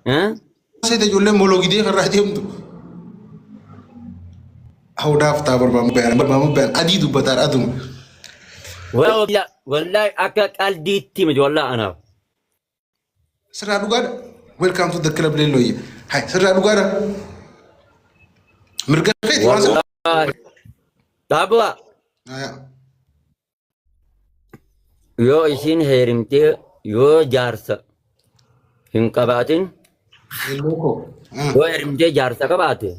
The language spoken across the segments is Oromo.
ها سيد جولة مولوجي خرّا ديمتو هو داف تابر بام بيان أديدو بتار أدم والله أكاك الديتي مج والله أنا سرّا دوغادا welcome to the club ليلوي هاي سرّا دوغادا مرقا فيتي وانسا والله تابوا آه يو إشين هيرمتي يو جارسا هن كباتين اللوكو يو هيرمتي جارسا كباتي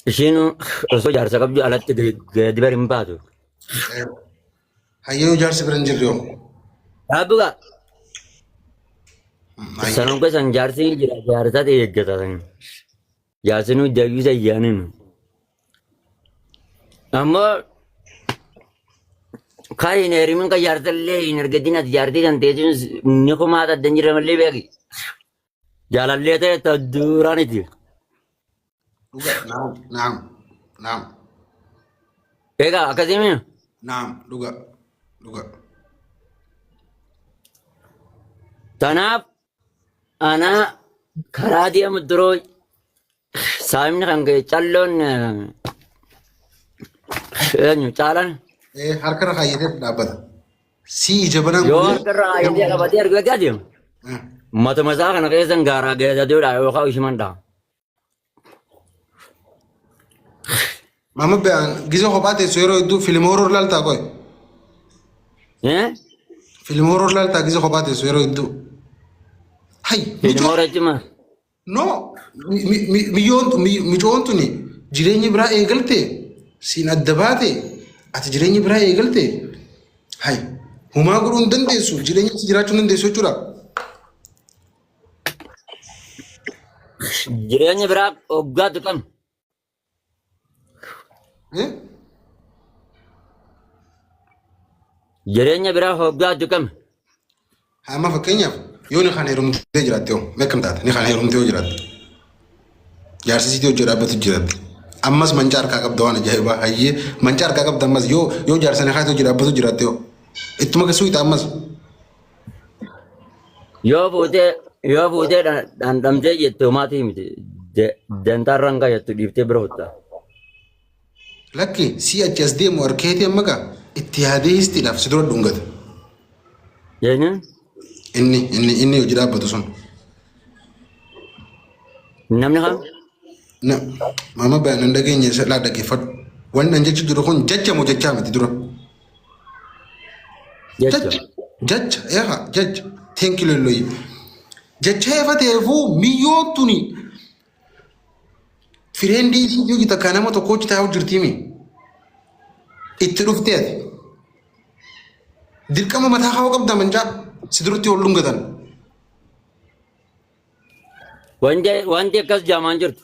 إشين رسو جارسا كبجو على تدبر مبادو هايو جارس برنجريو تابوا هاي سنوك سنجارسي جارسا تيجتا جارسنو دايوسا يانين أما كاين هيرمين كجارسا اللي نرقدين جارتي تنتيجون نيكو ما تدنجر ملي بيجي جالا اللي تدوراني تي دوغا نعم نعم نعم بيجا أكاديمي نعم دوغا دوغا تناف أنا كرادي مدروي سامن خانجي تالون يعني تالان إيه هركنا خايدة دابدا سي جبنا يور كرا يدي كبدي أرجع كاديم ما تمساك أنا كيسن غارا كيسا ديولا يوكا وشمان دا ماما بيان جيزو خباتي سويرو يدو فيلم هورور لالتا كوي إيه فيلم هورور لالتا جيزو خباتي سويرو يدو هاي في المورة جمع no mijoontu ni jireenyi biraa eegalte siin adda baate ati jireenyi biraa eegalte hay humaa godhuu hin dandeessu jireenya si jiraachuu hin dandeessu jechuudha. jireenyi biraa hoggaatu kam jireenya biraa hoggaatu kam Amma fakkeenyaaf yoo ni kan heerumtee jiraatte yoo meeqam taate ni kan heerumtee yoo jiraatte jaarsisiitii hojii dhaabbatu jiraatte ammas mancaa harkaa qabda waan ajaa'ibaa hayyee mancaa harkaa qabda ammas yoo jaarsanii haati hojii dhaabbatu jiraatte yoo ittuma keessuu ita ammas yoo fuutee dhandhamtee jette homaatii miti dantaarraan kaa jettu dhiiftee bira hotta lakki si achi as deemu harkeetii amma gaa itti yaadee histiidhaaf si dura dhungata. Jeenyaan inni hojii dhaabbatu sun. namni kam Mama bayanan dhageenye laa dhaggeeffadhu. Wannan jechi dura kun jecha moo jechaa miti dura? jecha Jecha eegaa jecha teenki lolloyi. Jecha eefa ta'eefuu miyyoon tuni fireendii yoo jita kan nama tokko hojii taa'u jirtiimi. Itti dhuftee ati. Dirqama mataa haa qabda mancaa si duratti ol dhungatan. wanti akkas jaamaan jirtu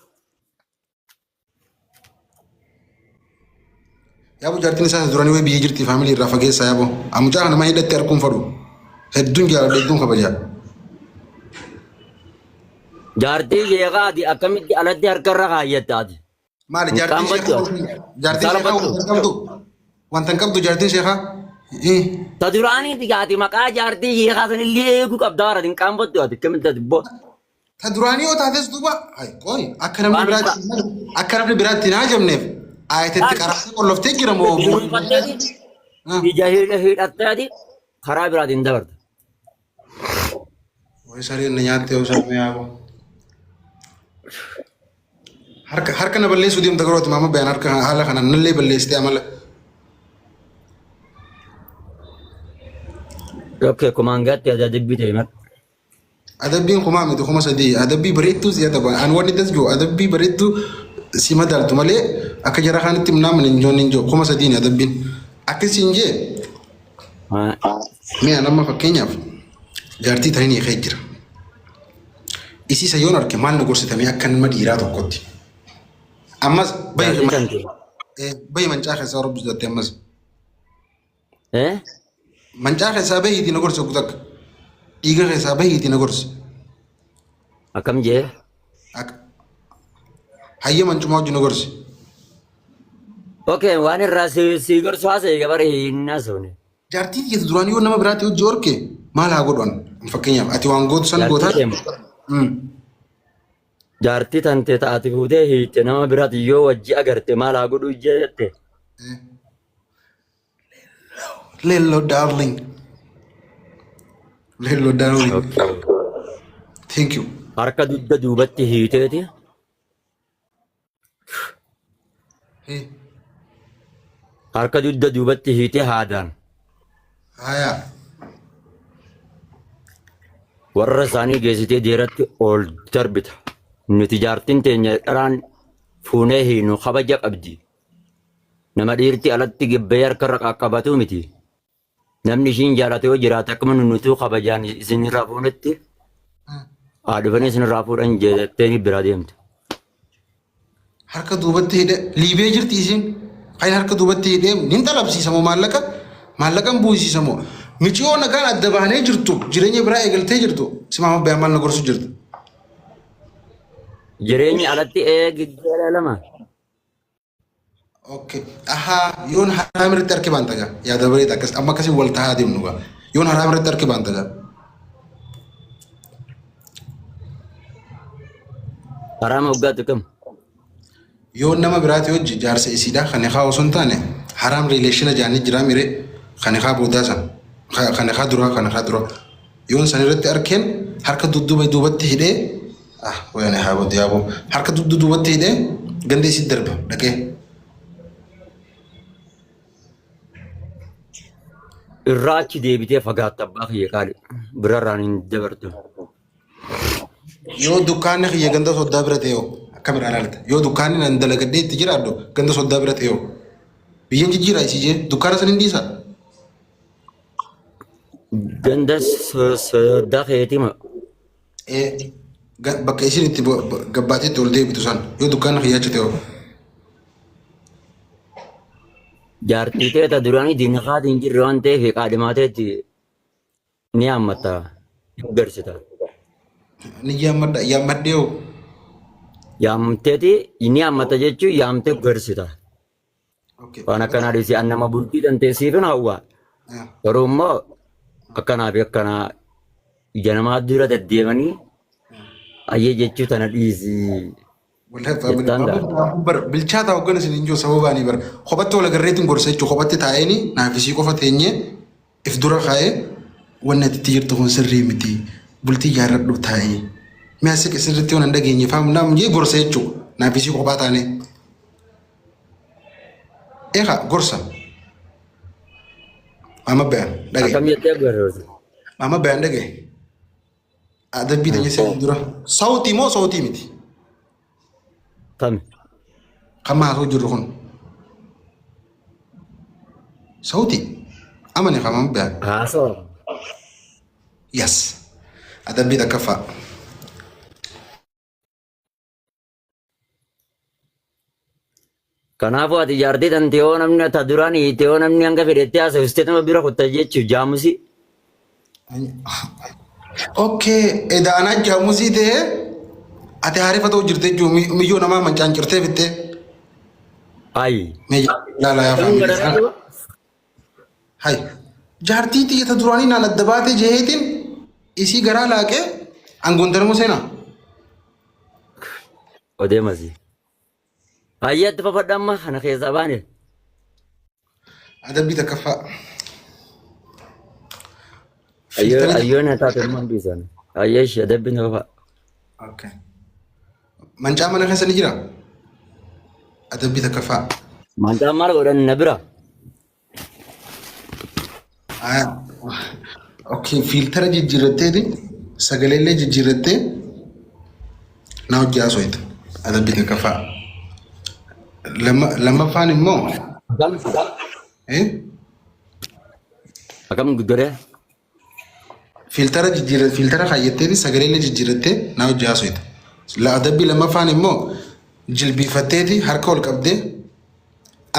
Yaabu jaartiin isaa duranii wayii biyya jirti faamilii irraa fageessaa yaaboo. Amucaa kana nama hidhattee harkuun fadhu. Hedduun jaalladha hedduun kabajaa. jaartii jeeqaati akkamitti alatti harkarra kaayyattaati Maali jaartiin sheekaa qabdu wanta hin qabdu jaartiin sheekaa. ta duraaniiti gaati maqaa jaartii jeeqaa sanillee eeguu qabdaa warra hin qaanfattu ati akkamitti ati boo Ta duraanii yoo taates duuba qoy akka namni biraatti hin haajamneef ayitetti qaraatee qolloftee jira moo ija hidhatteeti karaa biraatiin dabarta wayi sariin na nyaattee yoo salphee yaaboo. Harka na balleessuu deemta garooti maama bayaan harka haala kanaan nallee balleessitee amala. Oke, kumangaatti ada dibbi ta'e mar. Adabbiin kumaa miti kuma sadii adabbii bareedduu si adaba an wanni das jiru adabbii bareedduu si madaaltu malee akka jara kaanitti namni hin jiru kuma sadiin adabbiin akkasiin jee mi'a nama fakkeenyaaf jaartii tanii eekee jira. Isiisa yoon arge maal na gorsitamee akka nama dhiiraa tokkotti. Ammas bayi mancaa keessaa warra bisatte ammas. Mancaa keessaa bahiitii na gorsa kutakka. Dhiiga keessaa bahiitii na gorsa. Akkam jee? Hayyee mancumaa wajjin na gorsi. Okay, waan irraa si gorsu haasa'e gabaree hin haasa'une. Jaartii keessa duraan yoo nama biraatti hojii horke maal haa godhan fakkeenyaaf ati waan gootu san gootaa. Jaartii tante taate fuutee hiitte nama biraati yoo wajji agarte maal haa godhu jette. Lello darling. Lello darling. Thank you. Harka dugda duubatti hiiteeti. Harka dugda duubatti hiitee haadaan. Haya. Warra isaanii geessitee deeratti ol darbita. Nuti jaartiin teenya dharaan fuunee hiinu kabaja qabdi. Nama dhiirti alatti gibbee harkarra qaqqabatu miti. Namni ishiin jaalate yoo jiraate akkuma nutuu kabajaan isinirraa fuunetti haadhufanii isinirraa fuudhan jettee bira deemte. Harka duubatti hidhe liibee jirti isin. Kan harka duubatti hidhee nin talabsiisamoo maallaqan buusisamoo. Michiyoo nagaan adda baanee jirtu jireenya biraa eegaltee jirtu simaama bayan maal na gorsu jirtu. Jireenyi alatti eegiggeera lama. Okay. Aha yoon haraam irratti harki baanta gaa yaada bareeda akkas amma akkasii wal tahaa deemnu gaa yoon haraam irratti harki baanta gaa. Haraama waggaatu kam? Yoon nama biraati hojii jaarsa isiidha kan eegaa osoo hin taane haraam riileeshina jaanii jira mire kan eegaa boodaa san kan eegaa dura yoon san irratti arkeen harka duubatti hidhee wayaan haa boodee yaaboo harka duubatti hidhee ganda isii darba dhaqee. Irraachi deebitee fagaatta abbaa kiyya qaali birarraan hin dabartu. Yoo dukkaanni kiyya ganda soddaa bira ta'e akkam irraa ilaalta yoo dukkaanni nan dalagadhee itti jiraadhu ganda soddaa bira ta'e biyyeen jijjiiraa isii jee dukkaana san hin dhiisaa. Ganda soddaa keetima. Bakka isin itti gabbaateetti ol deebitu san yoo dukkaanni kiyya achi ta'e. Jaartii teeta duraanii diinaqaati hin jirre waan ta'eef qaadhimaateetti ni hammata garsita. Ni yaammaddee hoo? Yaamteeti ni hammata jechuun yaamtee garsita. Waan akkanaa dhiisii an nama bultii danteessiifin hawwaa. Garuu immoo akkanaa fi akkanaa ija namaa dura deddeemanii ayyee jechuu tana dhiisii. Bilchaata hoggana isin injoo sababaanii bara kophatti wal agarreetiin gorsa jechuun kophatti taa'anii naafisii qofa teenyee if dura kaa'ee wanni ati jirtu kun sirrii miti bultii ijaarradhu taa'ee mi'a sirriitti waan hin dhageenye faamu naamjee gorsa jechuun naafisii kophaa taanee. Eegaa gorsa. Maama bayan dhagee. Akkam jettee agarrooti. Maama bayan dhagee. Adabbii teenyee seetiin dura. Sautii moo sautii miti? Kami? Kamu harus jurukun. Sauti. Aman ya kamu biar. Haso. Yes. Ada bida kafa. Kanaafuu ati jaartii tante yoo namni ata duraan hiite yoo namni hanga fedhetti haasawiste nama bira kutta jechuun jaamusi. Okay. Edaanaa jaamusii ta'ee. Ati harifa ta'u jirte jechuun miyyoo namaa mancaan cirtee fittee. Ayi. Laalaa yaa faamilii. Hayi. Jaartii xiyyata duraanii naan adda baatee jeetiin isii garaa laaqee aangoon darmu seenaa. Odeemasi. Hayyaatti fafadhamma kana keessaa baane. Adabbii takkaffaa. Ayyoon taate ilmaan biisan. Ayyeeshi adabbiin takkaffaa. Okay. Mancaa mana keessa ni jira? Adabbii takkaffaa. Mancaa maal godhan na bira? Okay, filtera jijjiirratteeti sagaleellee jijjiirrattee na hojii haasofte. Adabbii takkaffaa. Lammaffaan immoo. Akkam guddaree? Filtera kaayyattee sagaleellee jijjiirrattee na hojii haasofte. Adabbii lammaffaan immoo jilbiifatteeti harka ol qabdee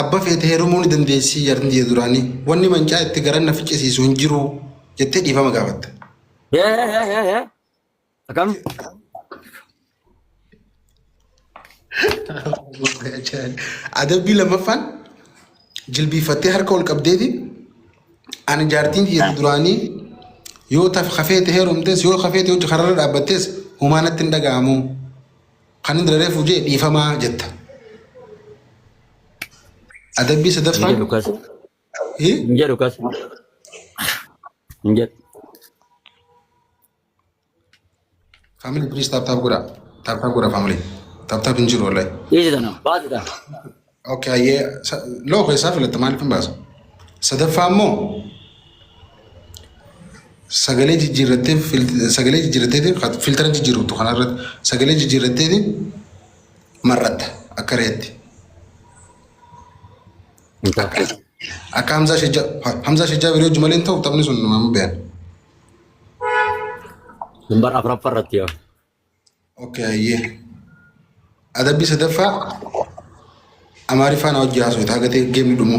abba feete heerumuu ni dandeessii yaadni duraanii wanni mancaa itti garan na ficcisiisu hin jiru jettee dhiifama gaafatte. Akkam? Adabbii lammaffaan jilbiifattee harka ol qabdeeti ani jaartiin yaadni duraanii Yoo taf kafeete heerumtes yoo kafeete hojii kararra dhaabbattes humaanatti hin dhaga'amu. Kan hin dararee fuujee dhiifamaa jetta. Adabbii sadaffaan. Inje Lukas. Inje Lukas. Inje. Family please tap tap gura. Tap tap gura family. Tap tap hin jiru wallahi. Isi dana. Baati dana. Okay ayyee loo keessaa filatta maaliif hin baasu? Sadaffaa immoo sagalee jijjiirrattee filtara jijjiirrattu kanarratti sagalee jijjiirrattee marratta akka reetti. Akka Hamzaa Shajjaa biroo jumaleen ta'u taphni sun nama beekan. Lambar afuraffaa irratti yaa. Okay ayyee. Adabbii sadaffaa Amaariffaan hojii haasoo itti hagatee geemni dhumu.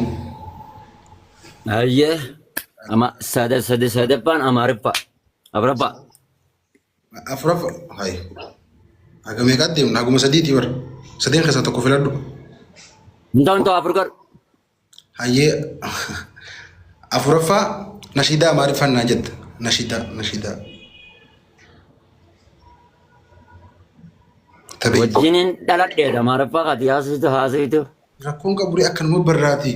Ayyee. Ama sadaffaan Amaariffaa. Afuraffaa. Afuraffaa hayi. Haga meeqaatti deemna? Haguma sadiitii bara. Sadeen keessaa tokko filadhu. Intaan ta'u afur gar. Hayyee afuraffaa nashiidaa Amaariffaan naa jetta. Nashiidaa. Wajjiniin dhaladheedha Amaariffaa kati haasaitu. Rakkoon qaburii akkanuma barraati.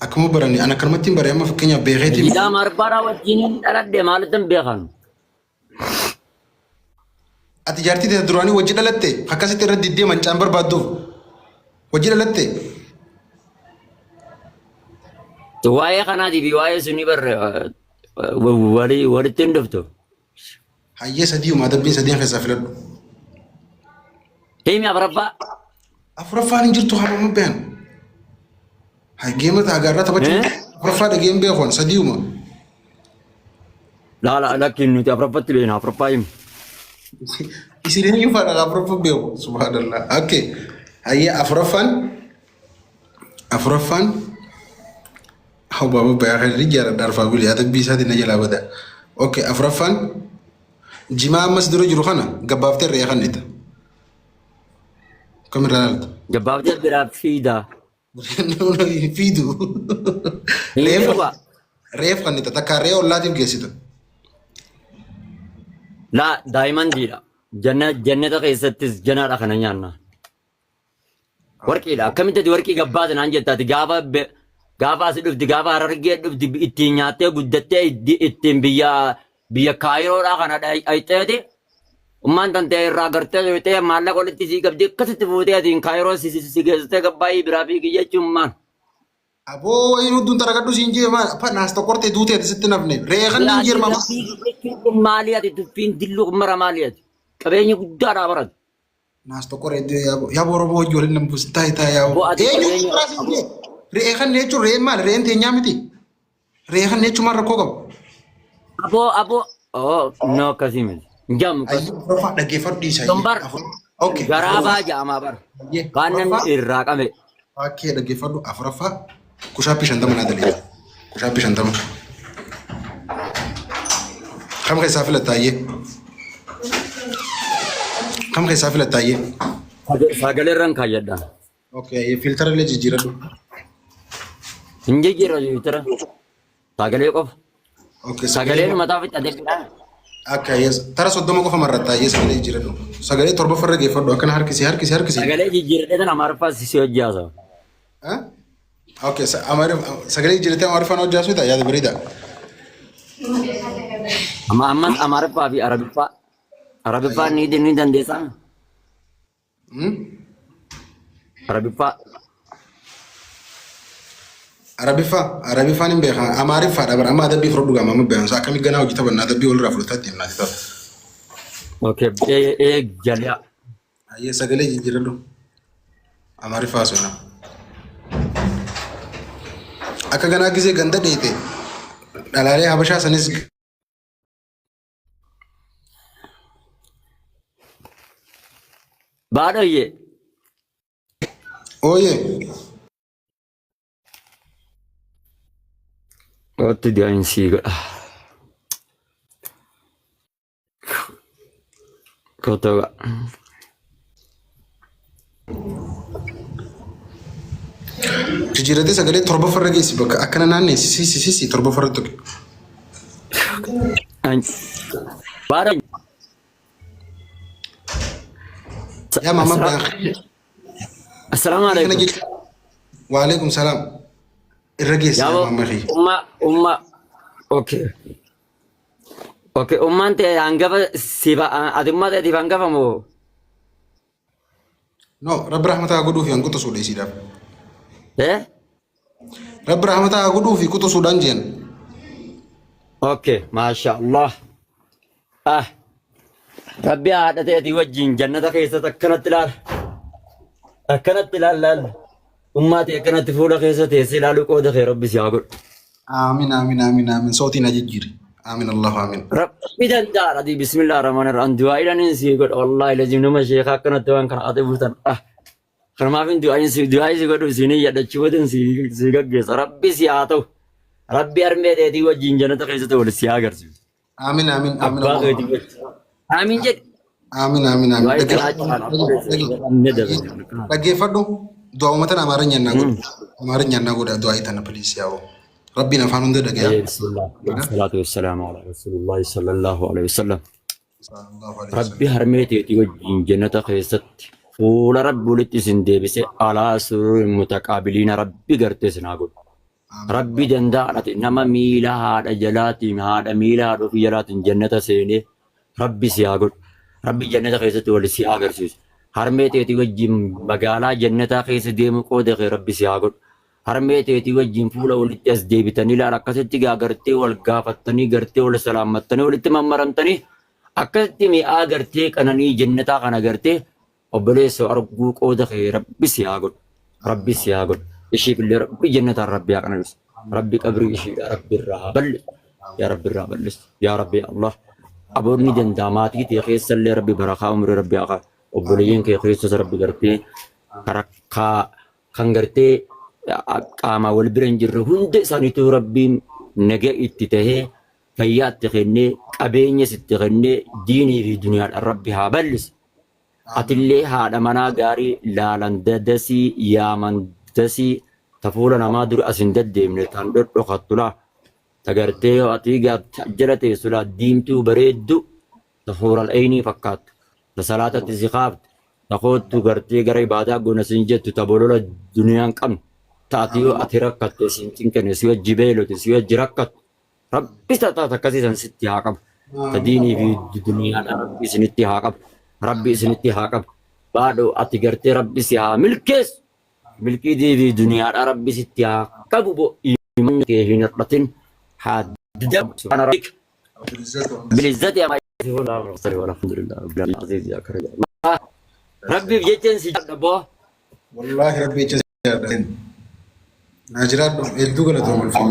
Akkuma barani ana akkanumatti hin baree amma fakkeenyaaf beekeeti. Nashiidaa Amaariffaadhaa wajjiniin dhaladhee maalitti hin beekan? Ati jaartii ta'e duraanii wajji dhalatte akkasitti irra diddee mancaan barbaadduuf wajji dhalatte. Waa'ee kanaatiif waa'ee sunii barre walitti hin dhuftu. Hayyee sadiiuma adabbiin sadeen keessaa filadhu. Himi afuraffaa. Afuraffaan hin jirtu hamama beekan. Geema agarraa taphachuun afuraffaa dhageen beekon sadiiuma. Laala lakkiin nuti afuraffaatti beekna afuraffaa himi. Isin eenyu faadha afuraffaa beeku subhaanallah. Okay. Hayyee afuraffaan hawwaama beekan rijaara darfaa guli adabbii isaatiin na jalaa bada. Okay afuraffaan jimaa ammas dura jiru kana gabbaaftee re'ee kannita. Kamirraa ilaalta. Gabbaaftee biraa fiidaa. Fiidu. Reef kannita takka re'ee ollaatiif geessita. Laa daa'imandiidha. Jannata keessattis janaadha kana nyaanna. Warqiidha. Akkamitti warqii gabbaate naan jettaati gaafa asi dhufti gaafa harargee dhufti ittiin nyaattee guddattee ittiin biyya kaayiroodhaa kana dhayxeeti. Ummaan tantee irraa gartee soitee maallaqa walitti sii qabdi akkasitti fuutee atiin kaayiroo si geessitee gabbaayii biraa fiigi jechuun maal. Aboo inni hedduun taragadhu siin jee maal naas tokkortee duutee sitti nafne reekan ni jirma. Maali ati tuffiin dilluu mara maali ati qabeenyi guddaadhaa baratu. Naas tokkoree yaa Oromoo hojii waliin nama buusi taayitaa yaa. Reekan jechuun reen maal reen teenyaa miti. Reekan jechuun maal rakkoo qabu. Aboo no akkasii miti. Jamu kan. Afuraffaa dhaggeeffadhu dhiisaa. Dombar. Garaabaa jaamaa bara. Waan namni irraa qabe. Akkee dhaggeeffadhu afuraffaa kushaappii 50 naa dalee. Kushaappii 50. Kam keessaa filattaayyee? Kam keessaa filattaayyee? Sagalee irraan kaayyadhaan. Okay, filtara illee jijjiiradhu. Hin jijjiiratu filtara. Sagalee qofa. Okay, sagaleen mataa fi xadeeffidhaan. Akka yes, tara 30 qofa marrattaa yes sagalee jijjiiradhu. Sagalee 7 farra geeffadhu akkana harkisi. Sagalee jijjiiradhee tan Amaariffaa si hojii haasa'u. Okay, sagalee jijjiiratee Amaariffaan hojii haasa'u ta'a yaada bareeda. Ammas Amaariffaa fi Arabiffaa ni dandeessaa. Arabiffaan hin beekan Amaariffaadha bara amma adabbii fudhadhu gama amma beekan akkami ganaa hojii taphanna adabbii walirraa fudhataatti himnaa ta'u. Okay, jalaa. Ayyee sagalee jijjiiradhu. Amaariffaa sona. Akka ganaa gisee ganda dheete dhalaalee Habashaa sanis baadhoyyee. Ooyee. Otti diyaayinsi godha. Kotoba. Jijjiiratee sagalee 7 farra geessi bakka akkana naannee sisi 7 farra tokko. Barang. يا ماما Assalamualaikum. وعليكم السلام الرقيس Ya يا bo, ماما أخي umma, okay. Okay, umman te hangafa siba, adumma te di hangafa mo. نو رب رحمتها أقولوا في أنكتو سودان سيدا Eh? رب رحمتها أقولوا في كتو سودان جين Okay, Masya Allah. Ah, Rabbi ada te di wajin jannata keessa takkanatti ilaal. Akkanatti ilaal laal. Ummaa te akkanatti fuula keessa teessee ilaaluu qooda kee Rabbi si haa godhu. آمين آمين آمين آمين صوتي نجيجير آمين الله آمين Rabbi danda'a di bismillah ar-rahman ar-rahim du'aa ilaanin si godhu wallahi lazim nama sheekaa akkanatti waan kana ate bultan. Ah, kanaafin du'aa si godhu isinii yaadachiifatan si gaggeessa. Rabbi si haa ta'u. Rabbi harmee teetii wajjin jannata keessatti wal si haa agarsiisu. آمين آمين آمين Abbaa الله keetii wajjin. Amiin jedhi. آمين آمين آمين Du'aa itti dhaggeeffadhu du'a uummatan amaarinyaan naa godhu amaarinyaan naa godha du'a itti piliis yaa'u rabbiin afaan hunda dhagaya بسم الله والصلاة والسلام على رسول الله صلى الله عليه وسلم ربي هرميتي وجين جنة خيست فول رب ولتي سندي بس على سرور متقابلين ربي قرتي سناقول ربي دندانة إنما ميلا هذا جلاتي هذا ميلا هذا في جلات جنة سيني ربي سياقول ربي جنة خيست ولا سياقر سيس هرميتي وجين بقالا جنة خيست ديمو قودة ربي سياقول harmeeteetii wajjin fuula walitti as deebitanii ilaala akkasitti gartee wal gaafattanii gartee wal salaamattanii walitti mammaramtanii akkasitti mi'aa gartee qananii jannataa kana gartee obboleessa arguu qooda kee rabbi si haa godhu rabbi si haa godhu ishiif illee rabbi jannataan rabbi haa qananiisu rabbi qabrii ishiidha rabbi irraa haa bal'isu yaa rabbi irraa bal'isu yaa rabbi Allah aboonni danda'a maatii ta'e keessa illee rabbi barakaa umrii rabbi haa obboleeyyiin kee keessas rabbi gartee karakkaa kan gartee qaama wal bira hin jirre hunda isaaniitu rabbiin nagaa itti tahee fayyaa itti kennee qabeenya itti kennee diinii fi duniyaadhaan rabbi haa bal'isu. Atillee haadha manaa gaarii laalan dadasii yaaman dasii tafuula namaa dura as hin deddeemne tan dhodhokattulaa tagartee yoo atii jala teessulaa diimtuu bareeddu tafuural aynii fakkaattu ta salaatatti si qaabdu takoottu gartee gara ibaadaa goona sin jettu tabolola duniyaan qabnu. Taatiyoo ati rakkatte siin kenne si wajji beelote si wajji rakkattu rabbi taata akkasiisan sitti haa qabu tadiinii fi duniyaadhaan rabbi isinitti haa qabu rabbi isinitti haa qabu baadhoo ati gartee rabbi si haa milkeessu milkiitii fi duniyaadhaan rabbi sitti haa qabu bo imanni kee hin hir'atin haa didamu subhaana rabbika bilizzati ama walhamdulillah rabbil aziz yaa karim rabbiif jechaan si jadha boo wallaahi rabbi jecha Najiraat hedduu galatoomul fi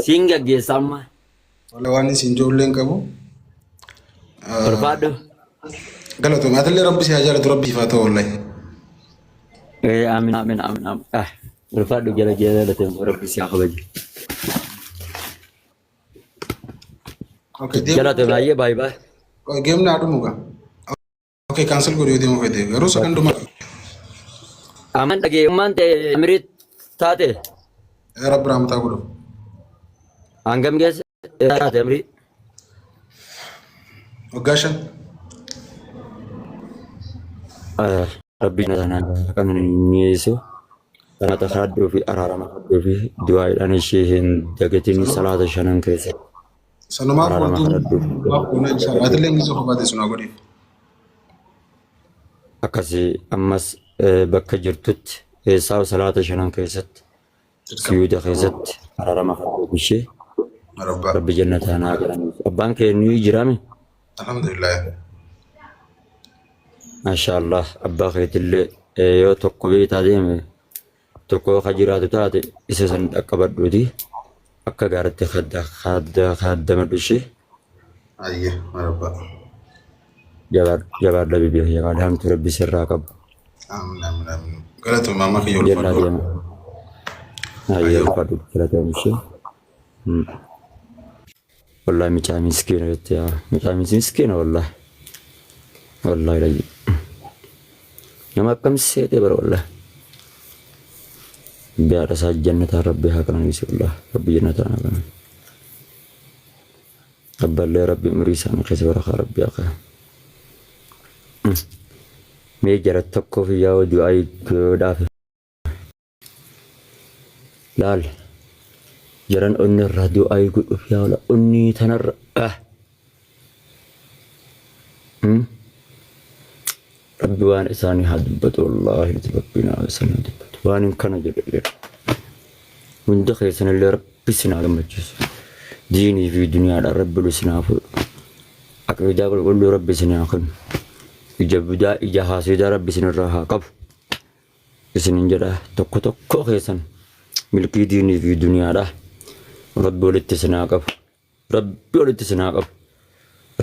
siin gaggeessamma wala waan isin ijoolleen qabu barbaadu galatoom atallee rabbi si haa jaalatu rabbi ifaa ta'u wallaahi amin amin amin amin barbaadu jala jalateen rabbi si haa kabaju jalate baay'ee baay'ee baay'ee geemni haa dhumuga kaansel godhee deemuu fedhe garuu sakanduma aman dhageeyummaan ta'e amirit taate rabbi rahmataa godhu hangam geesse taate amirit waggaa 5 rabbi natanaa kan niyeessu kanata hadduu fi araarama hadduu fi du'aadhaan ishee hin dagatiin salaata 5 keessa sanumaaf wantu waaf kuna inshallah atillee ngisoo fabaate sunaa godheef akkasii ammas bakka jirtutti keessaa salaata 5 keessatti siyuuda keessatti araarama hadduu ishee rabbi jannataan haa galaniif abbaan kee ni jiraame alhamdulillah maashaallah abbaa keetillee yoo tokko beetaa deeme tokko ka jiraatu taate isa san dhaqqabadhuuti akka gaaratti kaaddamadhu ishee ayye marabba jabaadha bibiya jabaadha hamtu rabbi sirraa qabu amin amin amin galatu mama kiyyo jannaa deema ayye ulfaadhu galatamu ishee wallahi micaa miskiina jettee micaa miskiina wallahi wallahi lagi nama akkam seete bara wallahi biyaadha isaa jannataa rabbi haa kananiisi wallahi rabbi jannataa haa kananiisi قبل لي ربي مريسان خسر ربي أخي ميجر التكو في ياو دعاي دافع لال جران أني الراديو أي قد في ياو لا أني تنر ربي وان إساني هدبت والله لتبقينا إساني هدبت وان كان جرير من دخل سنة اللي ربي سنة لما تجيس ديني في دنيا ربي لسنا فل أكيد أقول له ربي سنة أخن إجابة إجاهاسي ربي سنة راها قب سنين جرا تكو تكو خيسن ملكي ديني في دنيا ربي ولت سنة قب ربي ولت سنة قب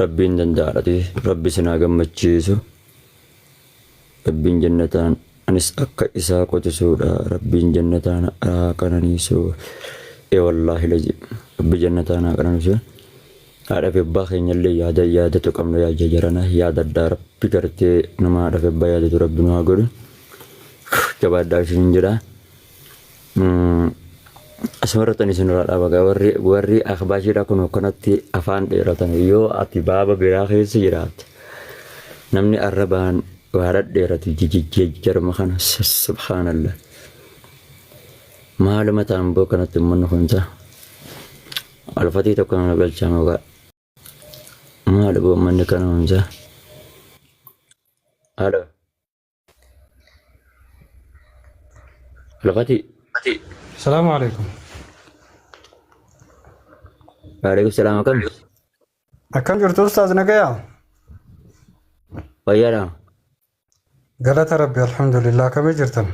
ربي دندارتي ربي سنة قمتشيسو ربي جنتان أنس أكا إساق وتسودا ربي جنتان أراكنانيسو إي والله لجي ربي جنتان أراكنانيسو ada febba kenyallee yaada tuqamno yaa jajarana yaada addaa rabbi gartee nama ada febba yaada rabbi nu haa godhu jabaadhaa isin jedha asmarratan isin irraa dhaaba warri akhbaashiidha kun kanatti afaan dheeratan yoo ati baaba biraa keessa jiraatte namni arrabaan waara dheeratu jijjiirama kana subhaanallah maaluma ta'an boo kanatti mannu kunta alfatii tokko nama galchama gaa maal boo manni kana hunza halo alfatii السلام عليكم. waalaikum salaam akam أكم جرت أستاذ نجايا؟ wayyaadha قالت ربي الحمد لله كم جرتم؟